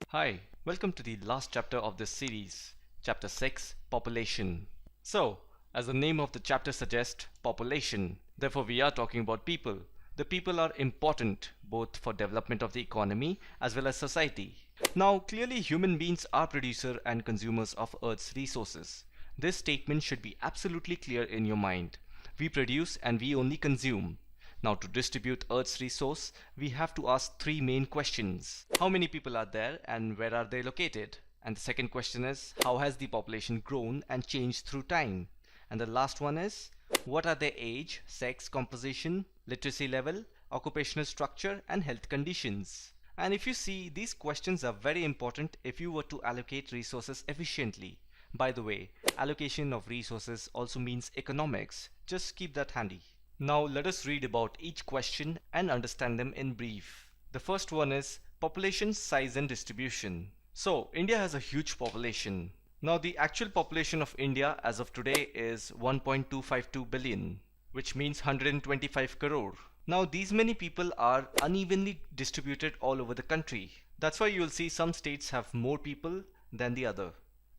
Hi, welcome to the last chapter of this series, Chapter 6, Population. So, as the name of the chapter suggests, population. Therefore, we are talking about people. The people are important both for development of the economy as well as society. Now, clearly human beings are producer and consumers of Earth's resources. This statement should be absolutely clear in your mind. We produce and we only consume. Now to distribute Earth's resource, we have to ask three main questions. How many people are there and where are they located? And the second question is, how has the population grown and changed through time? And the last one is, what are their age, sex composition, literacy level, occupational structure and health conditions? And if you see, these questions are very important if you were to allocate resources efficiently. By the way, allocation of resources also means economics. Just keep that handy. Now let us read about each question and understand them in brief. The first one is population size and distribution. So India has a huge population. Now the actual population of India as of today is 1.252 billion, which means 125 crore. Now these many people are unevenly distributed all over the country. That's why you'll see some states have more people than the other.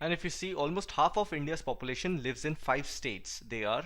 And if you see, almost half of India's population lives in 5 states. They are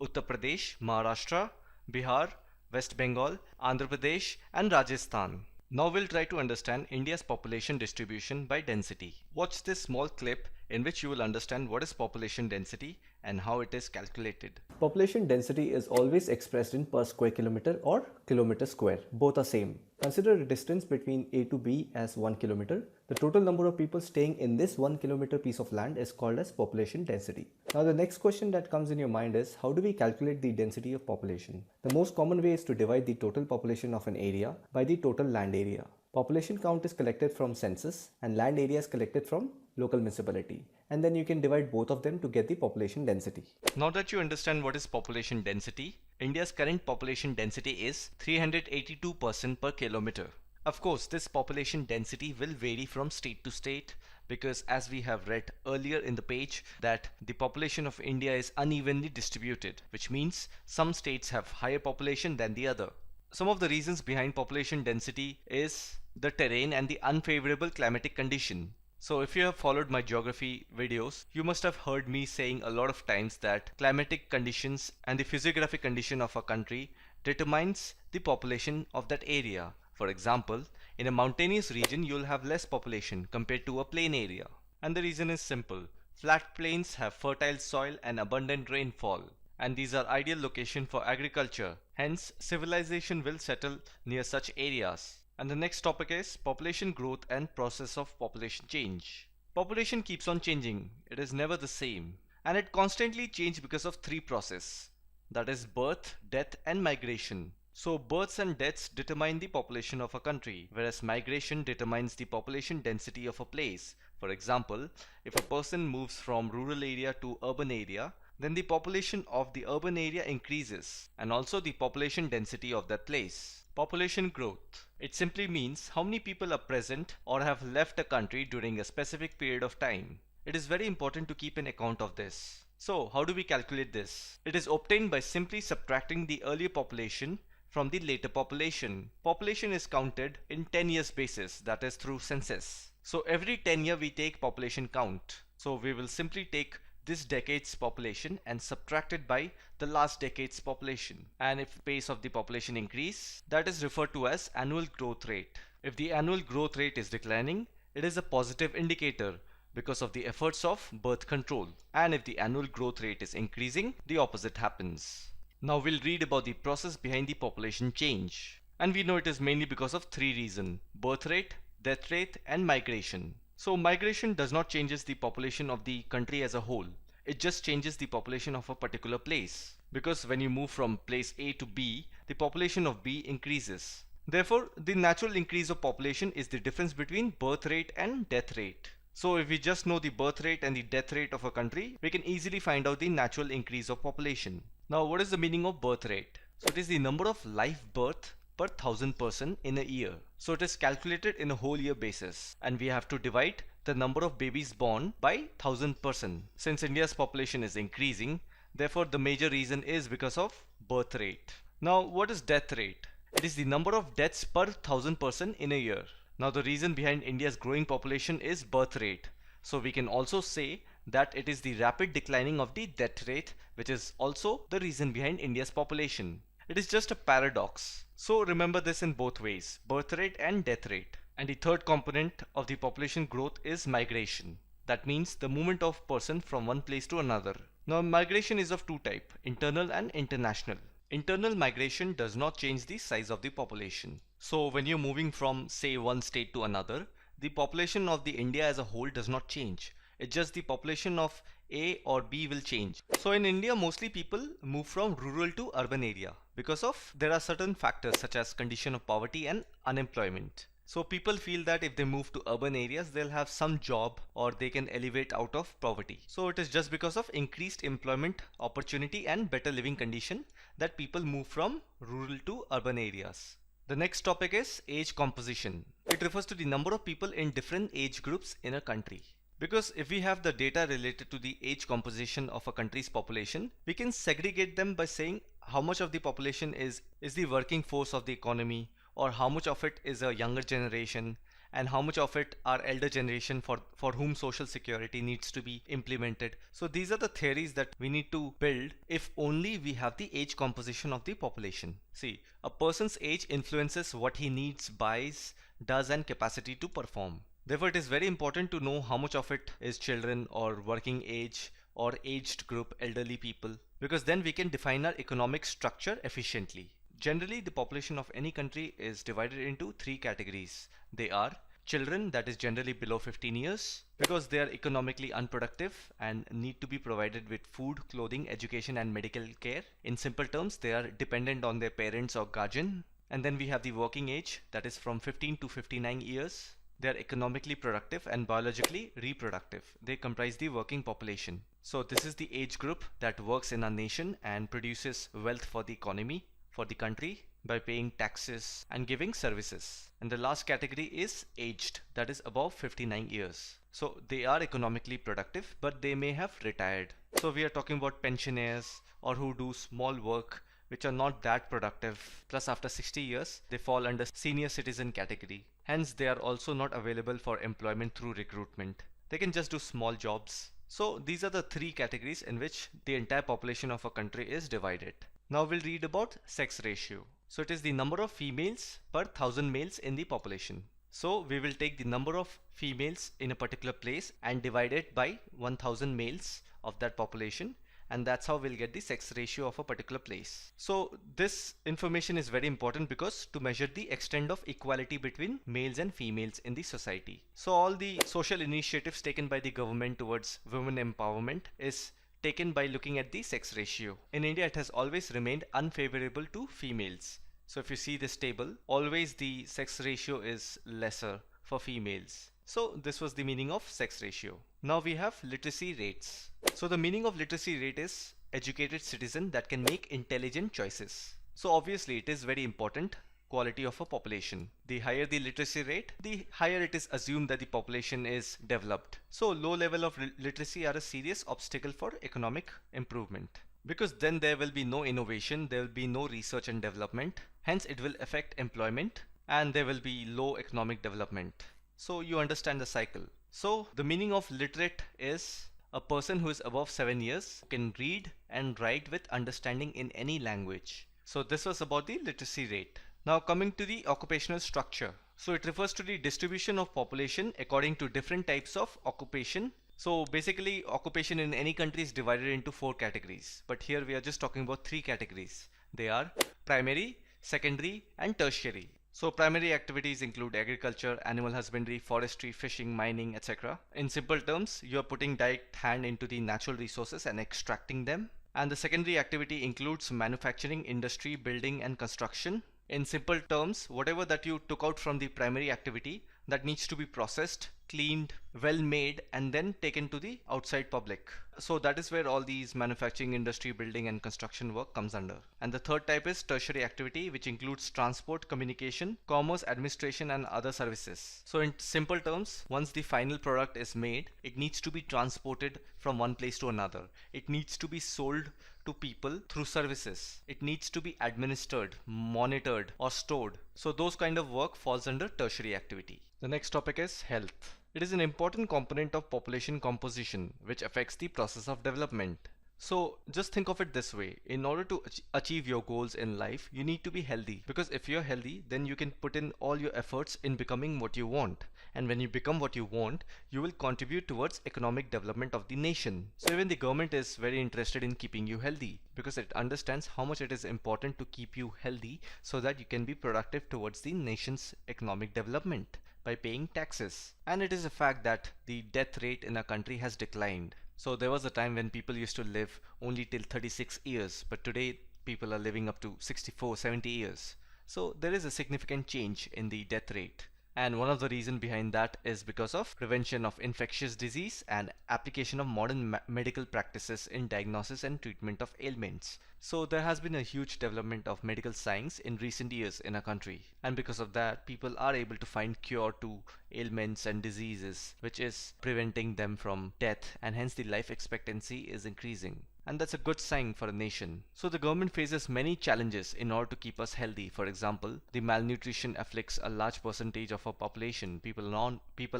Uttar Pradesh, Maharashtra, Bihar, West Bengal, Andhra Pradesh and Rajasthan. Now we'll try to understand India's population distribution by density. Watch this small clip in which you will understand what is population density and how it is calculated. Population density is always expressed in per square kilometer or kilometer square. Both are same. Consider a distance between A to B as 1 kilometer. The total number of people staying in this 1 kilometer piece of land is called as population density. Now the next question that comes in your mind is, how do we calculate the density of population? The most common way is to divide the total population of an area by the total land area. Population count is collected from census and land area is collected from local municipality, and then you can divide both of them to get the population density. Now that you understand what is population density, India's current population density is 382 person per kilometer. Of course, this population density will vary from state to state because, as we have read earlier in the page, that the population of India is unevenly distributed, which means some states have higher population than the other. Some of the reasons behind population density is the terrain and the unfavorable climatic condition. So if you have followed my geography videos, you must have heard me saying a lot of times that climatic conditions and the physiographic condition of a country determines the population of that area. For example, in a mountainous region you'll have less population compared to a plain area. And the reason is simple. Flat plains have fertile soil and abundant rainfall, and these are ideal locations for agriculture. Hence, civilization will settle near such areas. And the next topic is population growth and process of population change. Population keeps on changing. It is never the same. And it constantly changes because of three processes. That is birth, death and migration. So births and deaths determine the population of a country, whereas migration determines the population density of a place. For example, if a person moves from rural area to urban area, then the population of the urban area increases, and also the population density of that place. Population growth. It simply means how many people are present or have left a country during a specific period of time. It is very important to keep an account of this. So how do we calculate this? It is obtained by simply subtracting the earlier population from the later population. Population is counted in 10 years basis, that is through census. So every 10 year we take population count. So we will simply take this decade's population and subtract it by the last decade's population. And if the pace of the population increase, that is referred to as annual growth rate. If the annual growth rate is declining, it is a positive indicator because of the efforts of birth control. And if the annual growth rate is increasing, the opposite happens. Now we'll read about the process behind the population change. And we know it is mainly because of three reasons: birth rate, death rate and migration. So migration does not changes the population of the country as a whole. It just changes the population of a particular place. Because when you move from place A to B, the population of B increases. Therefore, the natural increase of population is the difference between birth rate and death rate. So if we just know the birth rate and the death rate of a country, we can easily find out the natural increase of population. Now what is the meaning of birth rate? So it is the number of live birth per 1000 person in a year. So it is calculated in a whole year basis, and we have to divide the number of babies born by 1000 person. Since India's population is increasing, therefore the major reason is because of birth rate. Now, what is death rate? It is the number of deaths per 1,000 person in a year. Now, the reason behind India's growing population is birth rate. So we can also say that it is the rapid declining of the death rate, which is also the reason behind India's population. It is just a paradox. So remember this in both ways, birth rate and death rate. And the third component of the population growth is migration. That means the movement of person from one place to another. Now, migration is of two types, internal and international. Internal migration does not change the size of the population. So when you're moving from, say, one state to another, the population of the India as a whole does not change. It's just the population of A or B will change. So in India, mostly people move from rural to urban area because of there are certain factors such as condition of poverty and unemployment. So people feel that if they move to urban areas, they'll have some job or they can elevate out of poverty. So it is just because of increased employment opportunity and better living condition that people move from rural to urban areas. The next topic is age composition. It refers to the number of people in different age groups in a country. Because if we have the data related to the age composition of a country's population, we can segregate them by saying how much of the population is the working force of the economy, or how much of it is a younger generation, and how much of it are elder generation for whom social security needs to be implemented. So these are the theories that we need to build if only we have the age composition of the population. See, a person's age influences what he needs, buys, does and capacity to perform. Therefore, it is very important to know how much of it is children or working age or aged group, elderly people, because then we can define our economic structure efficiently. Generally, the population of any country is divided into three categories. They are children, that is generally below 15 years, because they are economically unproductive and need to be provided with food, clothing, education and medical care. In simple terms, they are dependent on their parents or guardian. And then we have the working age, that is from 15 to 59 years. They are economically productive and biologically reproductive. They comprise the working population. So this is the age group that works in our nation and produces wealth for the economy, for the country, by paying taxes and giving services. And the last category is aged, that is above 59 years. So they are economically productive, but they may have retired. So we are talking about pensioners or who do small work which are not that productive. Plus after 60 years, they fall under senior citizen category. Hence, they are also not available for employment through recruitment. They can just do small jobs. So these are the three categories in which the entire population of a country is divided. Now we'll read about sex ratio. So it is the number of females per 1,000 males in the population. So we will take the number of females in a particular place and divide it by 1,000 males of that population, and that's how we'll get the sex ratio of a particular place. So this information is very important because to measure the extent of equality between males and females in the society. So all the social initiatives taken by the government towards women empowerment is taken by looking at the sex ratio. In India, it has always remained unfavorable to females. So if you see this table, always the sex ratio is lesser for females. So this was the meaning of sex ratio. Now we have literacy rates. So the meaning of literacy rate is educated citizen that can make intelligent choices. So obviously it is very important quality of a population. The higher the literacy rate, the higher it is assumed that the population is developed. So low level of literacy are a serious obstacle for economic improvement, because then there will be no innovation, there will be no research and development. Hence it will affect employment and there will be low economic development. So you understand the cycle. So the meaning of literate is a person who is above 7 years, can read and write with understanding in any language. So this was about the literacy rate. Now coming to the occupational structure. So it refers to the distribution of population according to different types of occupation. So basically occupation in any country is divided into 4 categories. But here we are just talking about 3 categories. They are primary, secondary and tertiary. So primary activities include agriculture, animal husbandry, forestry, fishing, mining, etc. In simple terms, you are putting direct hand into the natural resources and extracting them. And the secondary activity includes manufacturing, industry, building and construction. In simple terms, whatever that you took out from the primary activity, that needs to be processed, cleaned, well made and then taken to the outside public. So that is where all these manufacturing, industry, building and construction work comes under. And the third type is tertiary activity, which includes transport, communication, commerce, administration and other services. So in simple terms, once the final product is made, it needs to be transported from one place to another. It needs to be sold to people through services. It needs to be administered, monitored, or stored. So those kind of work falls under tertiary activity. The next topic is health. It is an important component of population composition which affects the process of development. So just think of it this way. In order to achieve your goals in life, you need to be healthy, because if you're healthy, then you can put in all your efforts in becoming what you want. And when you become what you want, you will contribute towards economic development of the nation. So even the government is very interested in keeping you healthy, because it understands how much it is important to keep you healthy so that you can be productive towards the nation's economic development by paying taxes. And it is a fact that the death rate in our country has declined. So there was a time when people used to live only till 36 years, but today people are living up to 64, 70 years. So there is a significant change in the death rate. And one of the reasons behind that is because of prevention of infectious disease and application of modern medical practices in diagnosis and treatment of ailments. So there has been a huge development of medical science in recent years in our country. And because of that, people are able to find cure to ailments and diseases, which is preventing them from death, and hence the life expectancy is increasing. And that's a good sign for a nation. So the government faces many challenges in order to keep us healthy. For example, the malnutrition afflicts a large percentage of our population. People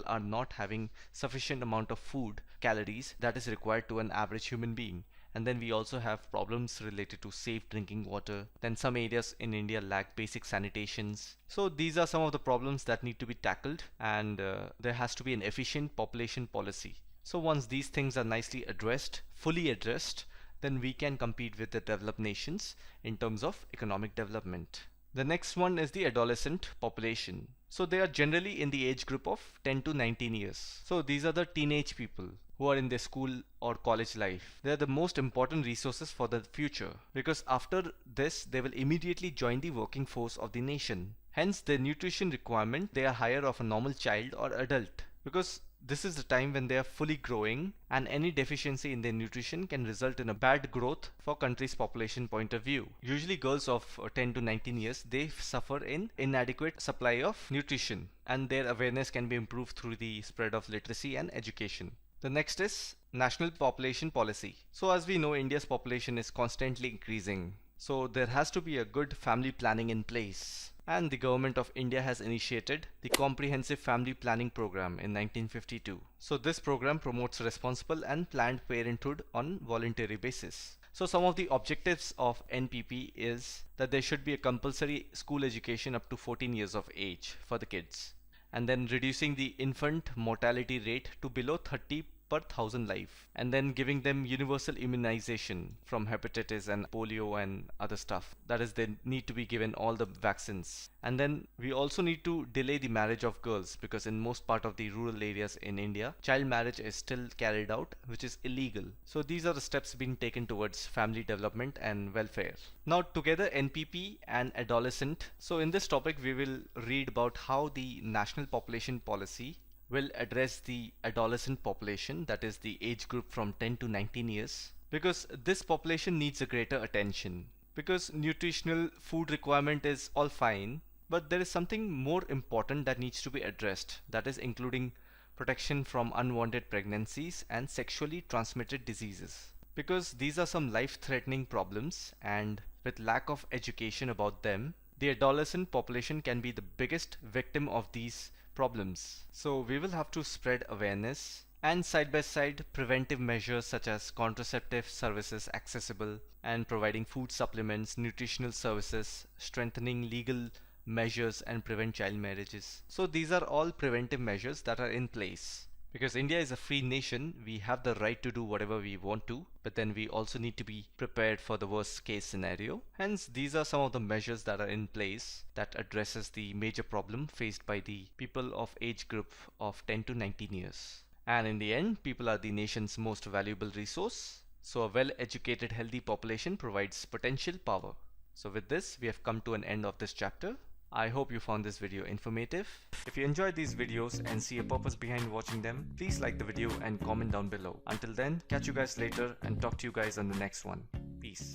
are not having sufficient amount of food, calories that is required to an average human being. And then we also have problems related to safe drinking water. Then some areas in India lack basic sanitations. So these are some of the problems that need to be tackled, and there has to be an efficient population policy. So once these things are nicely addressed, fully addressed, then we can compete with the developed nations in terms of economic development. The next one is the adolescent population. So they are generally in the age group of 10 to 19 years. So these are the teenage people who are in their school or college life. They are the most important resources for the future, because after this they will immediately join the working force of the nation. Hence their nutrition requirement, they are higher of a normal child or adult, because this is the time when they are fully growing, and any deficiency in their nutrition can result in a bad growth for country's population point of view. Usually girls of 10 to 19 years, they suffer in inadequate supply of nutrition, and their awareness can be improved through the spread of literacy and education. The next is national population policy. So as we know, India's population is constantly increasing. So there has to be a good family planning in place. And the government of India has initiated the Comprehensive Family Planning Program in 1952. So this program promotes responsible and planned parenthood on voluntary basis. So some of the objectives of NPP is that there should be a compulsory school education up to 14 years of age for the kids, and then reducing the infant mortality rate to below 30 per 1,000 life, and then giving them universal immunization from hepatitis and polio and other stuff. That is, they need to be given all the vaccines. And then we also need to delay the marriage of girls, because in most part of the rural areas in India, child marriage is still carried out, which is illegal. So these are the steps being taken towards family development and welfare. Now together, NPP and adolescent. So in this topic we will read about how the national population policy will address the adolescent population, that is the age group from 10 to 19 years, because this population needs a greater attention. Because nutritional food requirement is all fine, but there is something more important that needs to be addressed, that is including protection from unwanted pregnancies and sexually transmitted diseases, because these are some life-threatening problems, and with lack of education about them, the adolescent population can be the biggest victim of these problems. So we will have to spread awareness, and side by side preventive measures such as contraceptive services accessible, and providing food supplements, nutritional services, strengthening legal measures, and prevent child marriages. So these are all preventive measures that are in place. Because India is a free nation, we have the right to do whatever we want to, but then we also need to be prepared for the worst case scenario. Hence, these are some of the measures that are in place that addresses the major problem faced by the people of age group of 10 to 19 years. And in the end, people are the nation's most valuable resource. So a well-educated, healthy population provides potential power. So with this, we have come to an end of this chapter. I hope you found this video informative. If you enjoyed these videos and see a purpose behind watching them, please like the video and comment down below. Until then, catch you guys later and talk to you guys on the next one. Peace.